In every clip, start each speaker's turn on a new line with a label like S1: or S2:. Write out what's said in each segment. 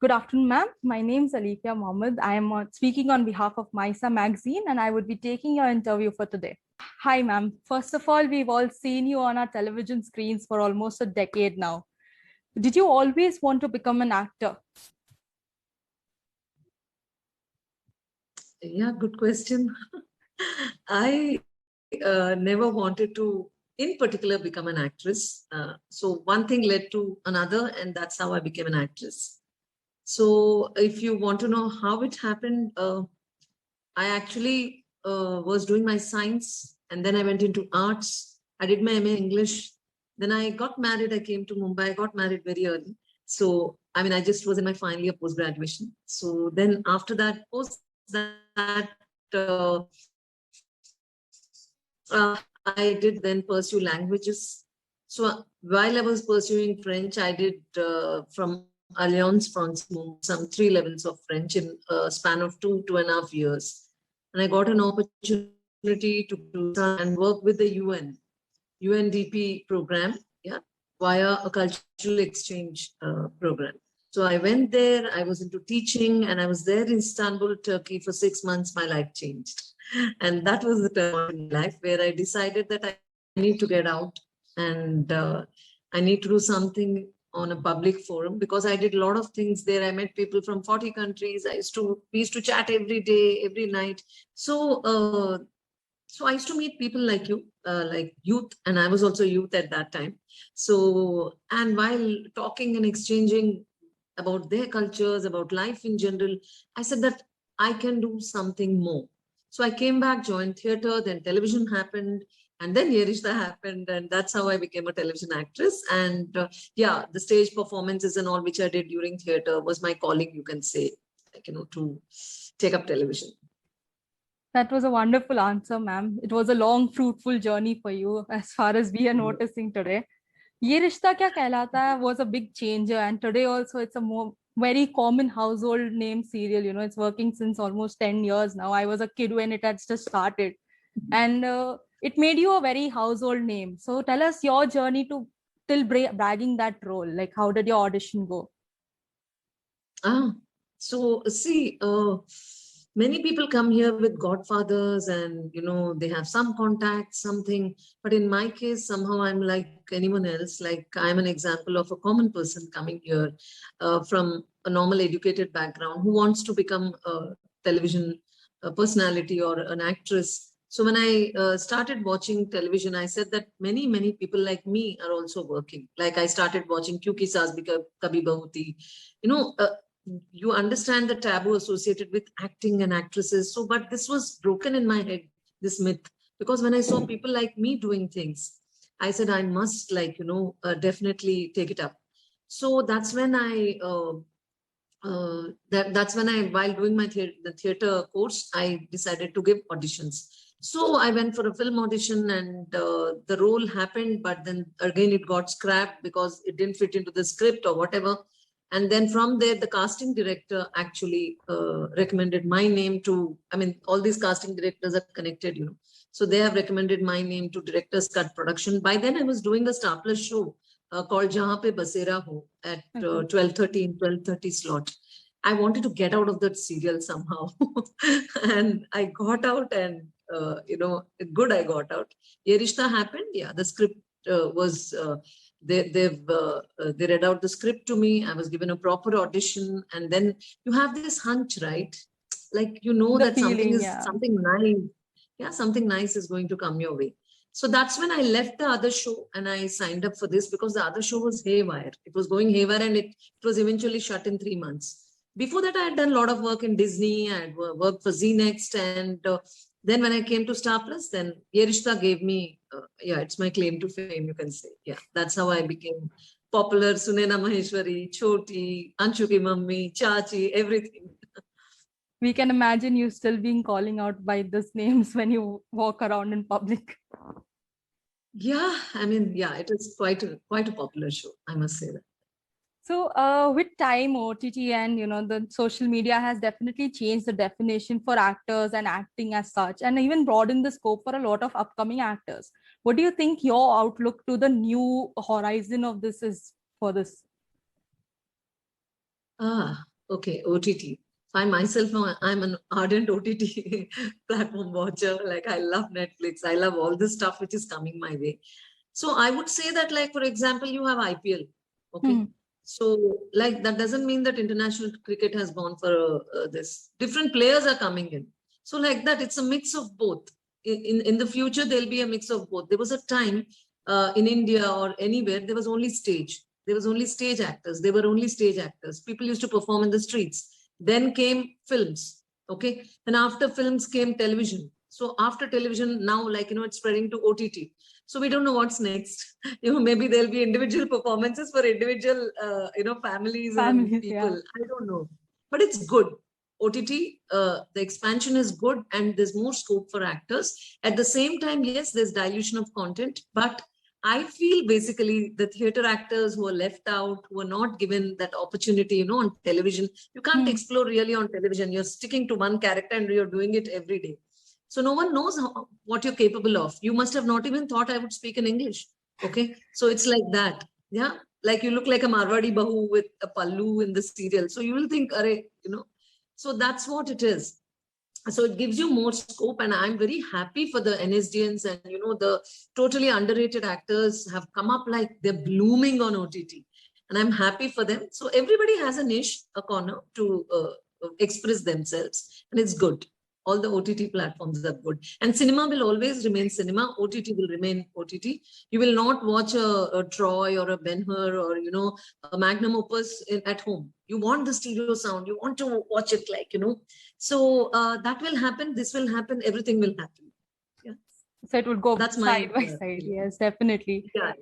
S1: Good afternoon, ma'am. My name is Alifia Mohammed. I am speaking on behalf of MISA magazine, and I would be taking your interview for today. Hi, ma'am. First of all, we've all seen you on our television screens for almost a decade now. Did you always want to become an actor?
S2: Yeah, good question. I never wanted to, in particular, become an actress. So one thing led to another, and that's how I became an actress. So if you want to know how it happened, I actually was doing my science, and then I went into arts. I did my MA English. Then I got married. I came to Mumbai. I got married very early. So, I mean, I just was in my final year post graduation. So then after that, post that, uh, I did then pursue languages. So while I was pursuing French, I did from Alliance Francaise some 3 levels of French in a span of 2.5 years. And I got an opportunity to do and work with the UNDP program, yeah, via a cultural exchange program. So I went there, I was into teaching, and I was there in Istanbul, Turkey for 6 months. My life changed. And that was the time in life where I decided that I need to get out and I need to do something on a public forum, because I did a lot of things there. I met people from 40 countries. We used to chat every day, every night. So I used to meet people like you, like youth, and I was also youth at that time. So, and while talking and exchanging about their cultures, about life in general, I said that I can do something more. So I came back, joined theater, then television happened, and then Ye Rishta happened, and that's how I became a television actress. And yeah, the stage performances and all which I did during theater was my calling, you can say, like, to take up television.
S1: That was a wonderful answer, ma'am. It was a long, fruitful journey for you, as far as we are noticing today. Ye Rishta Kya Kehlata Hai was a big changer, and today also it's a very common household name serial. It's working since almost 10 years now. I was a kid when it had just started, and it made you a very household name. So tell us your journey to till bragging that role. Like, how did your audition go?
S2: So see, many people come here with godfathers and, they have some contact, something. But in my case, somehow I'm like anyone else. Like I'm an example of a common person coming here from a normal educated background who wants to become a television personality or an actress. So when I started watching television, I said that many, many people like me are also working. Like I started watching Kyunki Saas Bhi Kabhi Bahu Thi. You understand the taboo associated with acting and actresses. So, but this was broken in my head, this myth, because when I saw people like me doing things, I said, I must definitely take it up. So that's when that's when while doing my the theater course, I decided to give auditions. So I went for a film audition and the role happened, but then again it got scrapped because it didn't fit into the script or whatever. And then from there, the casting director actually recommended my name to, I mean, all these casting directors are connected, So they have recommended my name to Director's Cut Production. By then I was doing a Star Plus show called Jahan Pe Basera Ho at 12:30 in 12:30 slot. I wanted to get out of that serial somehow. And I got out and, good I got out. Ye Rishta happened. Yeah, the script was... they read out the script to me. I was given a proper audition, and then you have this hunch, right? Like that feeling, something nice. Yeah, something nice is going to come your way. So that's when I left the other show and I signed up for this, because the other show was haywire. It was going haywire, and it was eventually shut in 3 months. Before that, I had done a lot of work in Disney. I had worked for Z Next, and then when I came to Star Plus, then Ye Rishta gave me, it's my claim to fame, you can say. Yeah, that's how I became popular. Sunaina Maheshwari, Choti, Anshu ki Mummy, Chachi, everything.
S1: We can imagine you still being calling out by these names when you walk around in public.
S2: Yeah, I mean, yeah, it is quite a popular show, I must say that.
S1: So with time, OTT and the social media has definitely changed the definition for actors and acting as such, and even broadened the scope for a lot of upcoming actors. What do you think your outlook to the new horizon of this is for this?
S2: Okay, OTT. I myself, I'm an ardent OTT platform watcher. Like I love Netflix. I love all the stuff which is coming my way. So I would say that, like, for example, you have IPL. Okay.
S1: Hmm.
S2: So like that doesn't mean that international cricket has gone for this. Different players are coming in. So like that, it's a mix of both. In the future, there'll be a mix of both. There was a time in India or anywhere, there was only stage. There was only stage actors. They were only stage actors. People used to perform in the streets. Then came films. Okay. And after films came television. So after television, now, like, it's spreading to OTT. So we don't know what's next. Maybe there'll be individual performances for individual, families and
S1: Families,
S2: people.
S1: yeah.
S2: I don't know. But it's good. OTT, the expansion is good and there's more scope for actors. At the same time, yes, there's dilution of content, but I feel basically the theater actors who are left out, who are not given that opportunity, on television, you can't
S1: Hmm.
S2: explore really on television. You're sticking to one character and you're doing it every day. So no one knows what you're capable of. You must have not even thought I would speak in English. Okay. So it's like that. Yeah. Like you look like a Marwadi Bahu with a pallu in the serial. So you will think, so that's what it is. So it gives you more scope, and I'm very happy for the NSDNs and the totally underrated actors have come up, like they're blooming on OTT, and I'm happy for them. So everybody has a niche, a corner to express themselves, and it's good. All the OTT platforms are good, and cinema will always remain cinema. OTT will remain OTT. You will not watch a Troy or a Ben-Hur or a magnum opus at home. You want the stereo sound. You want to watch it like so that will happen. This will happen. Everything will happen. Yeah,
S1: So it would go
S2: that's my
S1: side by side.
S2: feeling.
S1: Yes, definitely.
S2: Yeah,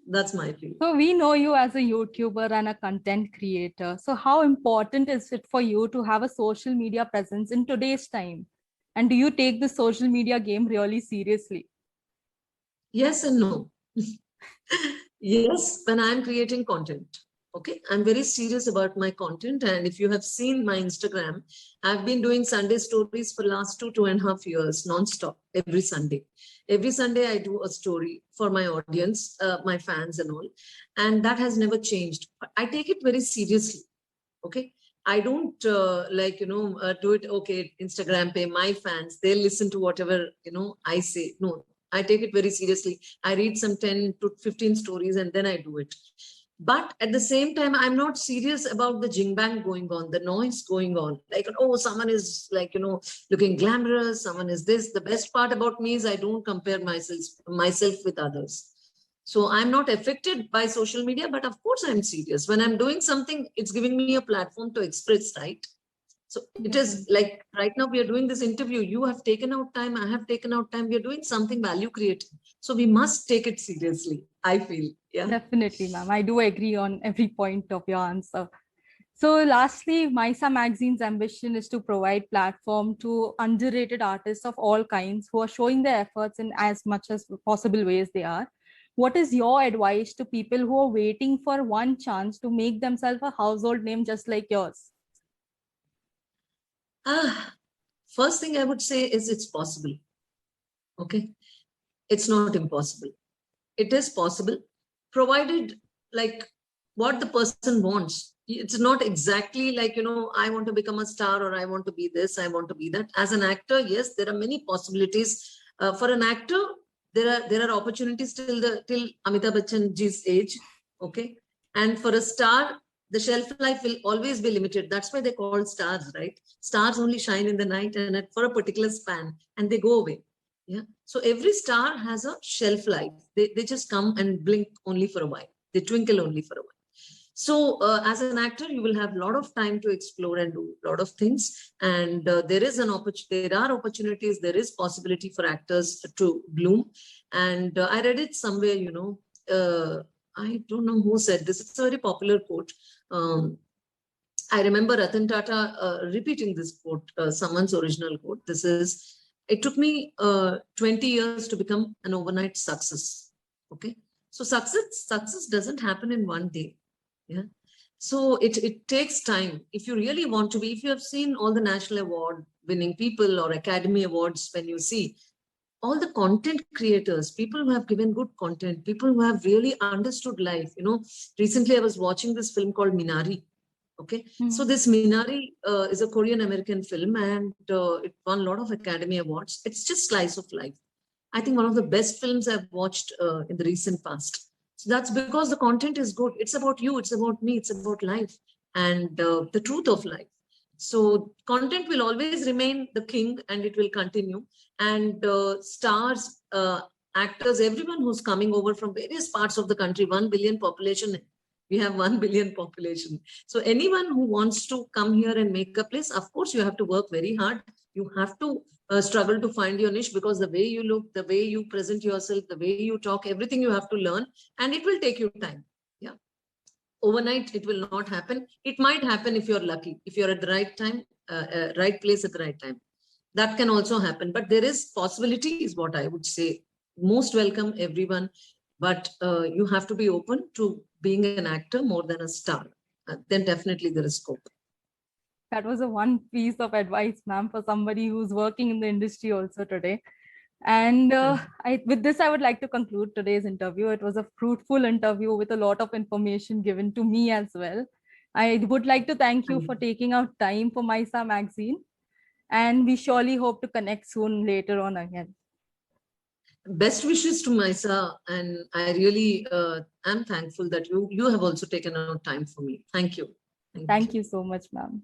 S2: that's my feeling.
S1: So we know you as a YouTuber and a content creator. So how important is it for you to have a social media presence in today's time? And do you take the social media game really seriously?
S2: Yes and no. Yes, when I'm creating content. Okay, I'm very serious about my content. And if you have seen my Instagram, I've been doing Sunday stories for last 2.5 years, non-stop, every Sunday. Every Sunday, I do a story for my audience, my fans and all. And that has never changed. I take it very seriously. Okay. I don't do it. Okay, Instagram pay my fans. They'll listen to whatever, I say. No, I take it very seriously. I read some 10 to 15 stories and then I do it. But at the same time, I'm not serious about the jing bang going on, the noise going on. Like, oh, someone is like, looking glamorous, someone is this. The best part about me is I don't compare myself with others. So I'm not affected by social media, but of course I'm serious. When I'm doing something, it's giving me a platform to express, right? So it is like right now we are doing this interview. You have taken out time. I have taken out time. We are doing something value creating. So we must take it seriously, I feel. Yeah.
S1: Definitely, ma'am. I do agree on every point of your answer. So lastly, Maisa Magazine's ambition is to provide platform to underrated artists of all kinds who are showing their efforts in as much as possible ways they are. What is your advice to people who are waiting for one chance to make themselves a household name just like yours?
S2: First thing I would say is it's possible. Okay. It's not impossible. It is possible, provided like what the person wants. It's not exactly like, I want to become a star or I want to be this, I want to be that. As an actor, yes, there are many possibilities. For an actor, there are opportunities till Amitabh Bachchan ji's age. Okay. And for a star, the shelf life will always be limited. That's why they call stars, right? Stars only shine in the night and for a particular span and they go away. Yeah. So every star has a shelf life. They just come and blink only for a while. They twinkle only for a while. So as an actor, you will have a lot of time to explore and do a lot of things. And there are opportunities. There is possibility for actors to bloom. And I read it somewhere, I don't know who said this. It's a very popular quote. I remember Ratan Tata repeating this quote, someone's original quote. This is, it took me 20 years to become an overnight success. Okay. So success doesn't happen in one day. Yeah. So it takes time. If you really want to be, if you have seen all the national award winning people or Academy Awards, when you see all the content creators, people who have given good content, people who have really understood life. Recently I was watching this film called Minari. Okay,
S1: Hmm.
S2: so this Minari is a Korean American film, and it won a lot of Academy Awards. It's just slice of life. I think one of the best films I've watched in the recent past. So that's because the content is good. It's about you, it's about me, it's about life and the truth of life. So content will always remain the king and it will continue. And stars, actors, everyone who's coming over from various parts of the country, 1 billion population, we have 1 billion population. So anyone who wants to come here and make a place, of course, you have to work very hard. You have to struggle to find your niche, because the way you look, the way you present yourself, the way you talk, everything you have to learn, and it will take you time. Yeah. Overnight, it will not happen. It might happen if you're lucky, if you're at the right time, right place at the right time. That can also happen, but there is possibility, is what I would say. Most welcome, everyone, but you have to be open to being an actor more than a star. Then definitely there is scope.
S1: That was a one piece of advice, ma'am, for somebody who's working in the industry also today. And with this, I would like to conclude today's interview. It was a fruitful interview with a lot of information given to me as well. I would like to thank you for taking out time for Maisa Magazine. And we surely hope to connect soon later on again.
S2: Best wishes to Maisa, and I really am thankful that you have also taken out time for me. Thank you.
S1: Thank you so much, ma'am.